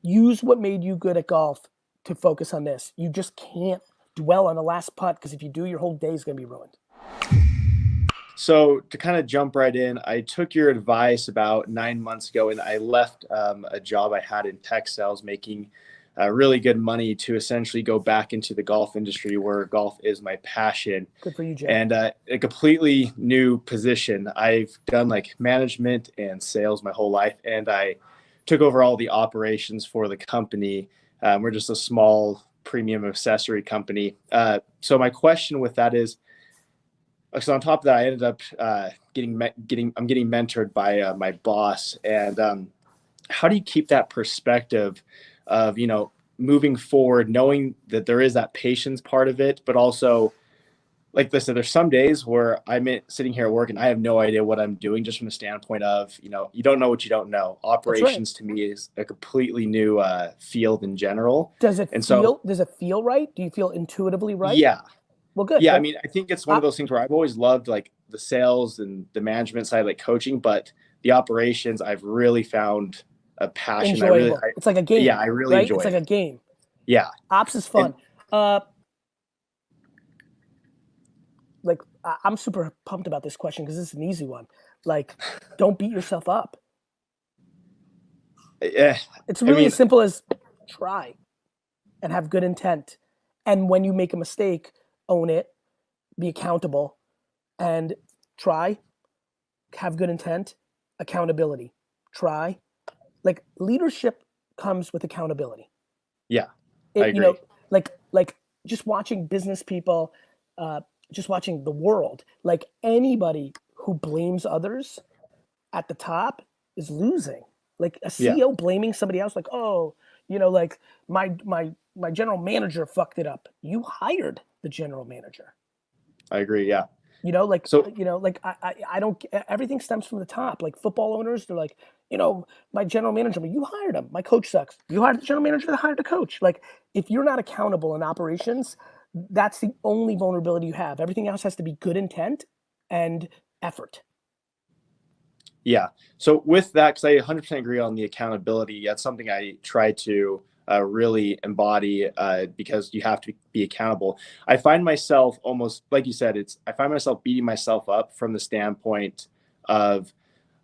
use what made you good at golf to focus on this. You just can't dwell on the last putt, because if you do, your whole day is going to be ruined. So to kind of jump right in, I took your advice about 9 months ago, and I left a job I had in tech sales, making really good money, to essentially go back into the golf industry, where golf is my passion. Good for you, Jay. And a completely new position. I've done like management and sales my whole life, and I took over all the operations for the company. We're just a small premium accessory company. So my question with that is, so on top of that, I ended up I'm getting mentored by my boss. And how do you keep that perspective of, moving forward, knowing that there is that patience part of it, but also, like I said, there's some days where I'm sitting here at work and I have no idea what I'm doing, just from the standpoint of, you don't know what you don't know. Operations to me is a completely new field in general. Does it feel right? Do you feel intuitively right? Yeah. Well, good. Yeah. I mean, I think it's one of those things where I've always loved like the sales and the management side, like coaching, but the operations, I've really found a passion. Enjoyable. It's like a game. Yeah, I really enjoy it. It's like a game. Yeah. Ops is fun. Like, I'm super pumped about this question because it's an easy one. Like, don't beat yourself up. Yeah. It's really as simple as try and have good intent. And when you make a mistake, own it, be accountable, and try, have good intent, accountability, try. Like, leadership comes with accountability. Yeah, I agree. Like just watching business people, just watching the world, like anybody who blames others at the top is losing. Like a CEO blaming somebody else, like, oh, like my general manager fucked it up. You hired the general manager. I agree. Yeah. I don't, everything stems from the top. Like football owners, they're like, my general manager, but you hired him. My coach sucks. You hired the general manager that hired the coach. Like, if you're not accountable in operations, that's the only vulnerability you have. Everything else has to be good intent and effort. Yeah. So with that, because I 100% agree on the accountability, that's something I try to really embody, because you have to be accountable. I find myself almost, like you said, I find myself beating myself up from the standpoint of,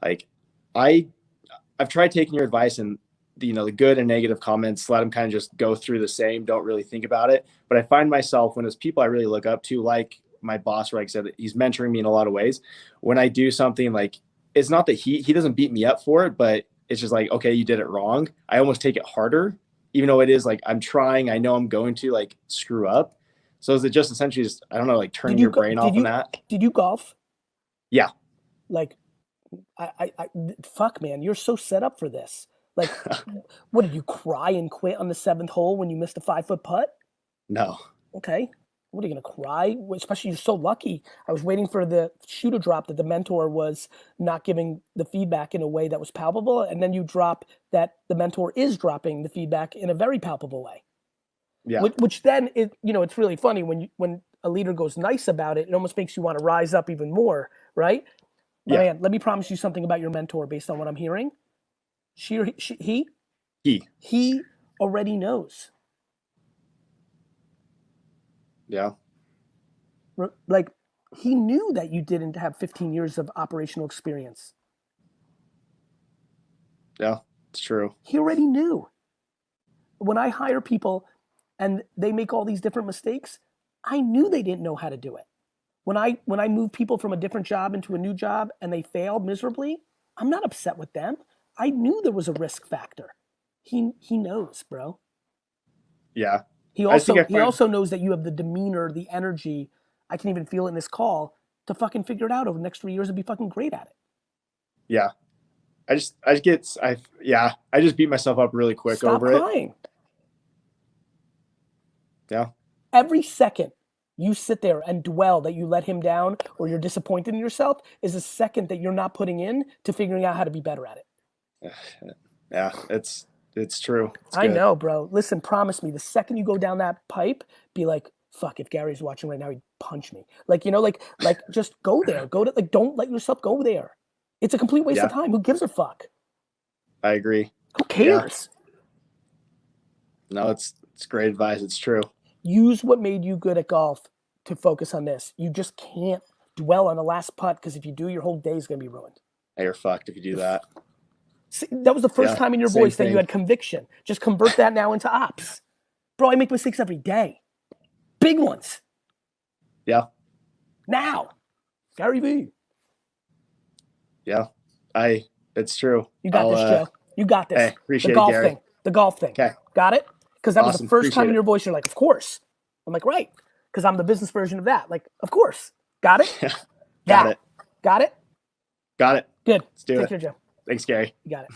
like, I've tried taking your advice and the good and negative comments, let them kind of just go through the same, don't really think about it. But I find myself, when it's people I really look up to, like my boss, where like I said, he's mentoring me in a lot of ways. When I do something, like, it's not that he doesn't beat me up for it, but it's just like, okay, you did it wrong. I almost take it harder, even though it is like, I'm trying, I know I'm going to like screw up. So is it just essentially just, I don't know, like turning your brain off on that? Did you golf? Yeah. Like, I fuck, man, you're so set up for this. Like, what, did you cry and quit on the 7th hole when you missed a 5-foot putt? No. Okay. What, are you going to cry? Especially, you're so lucky. I was waiting for the shoe to drop that the mentor was not giving the feedback in a way that was palpable. And then you drop that the mentor is dropping the feedback in a very palpable way. Yeah. Which then, it's really funny when a leader goes nice about it, it almost makes you want to rise up even more, right? Yeah. Man, let me promise you something about your mentor based on what I'm hearing. He already knows. Yeah. Like, he knew that you didn't have 15 years of operational experience. Yeah, it's true. He already knew. When I hire people and they make all these different mistakes, I knew they didn't know how to do it. When I move people from a different job into a new job and they failed miserably, I'm not upset with them. I knew there was a risk factor. He knows, bro. Yeah. He also knows that you have the demeanor, the energy, I can even feel it in this call, to fucking figure it out over the next 3 years and be fucking great at it. Yeah. I just beat myself up really quick over it. Stop crying. Yeah. Every second you sit there and dwell that you let him down or you're disappointed in yourself is a second that you're not putting in to figuring out how to be better at it. Yeah, it's true. I know, bro. Listen, promise me, the second you go down that pipe, be like, fuck, if Gary's watching right now, he'd punch me. Like, just go there. Don't let yourself go there. It's a complete waste of time. Who gives a fuck? I agree. Who cares? No, it's great advice. It's true. Use what made you good at golf to focus on this. You just can't dwell on the last putt, because if you do, your whole day is going to be ruined. Hey, you're fucked if you do that. See, that was the first time in your voice that you had conviction. Just convert that now into ops. Bro, I make mistakes every day. Big ones. Yeah. Now. GaryVee. Yeah. It's true. You got this, Joe. You got this. Hey, appreciate the golf it, Gary. thing. The golf thing. Okay. Got it? Because that was the first time in Appreciate your voice you're like, of course. I'm like, right. Because I'm the business version of that. Like, of course. Got it? Got it. Got it? Got it. Good. Let's do it. Take care, Joe. Thanks, Gary. You got it.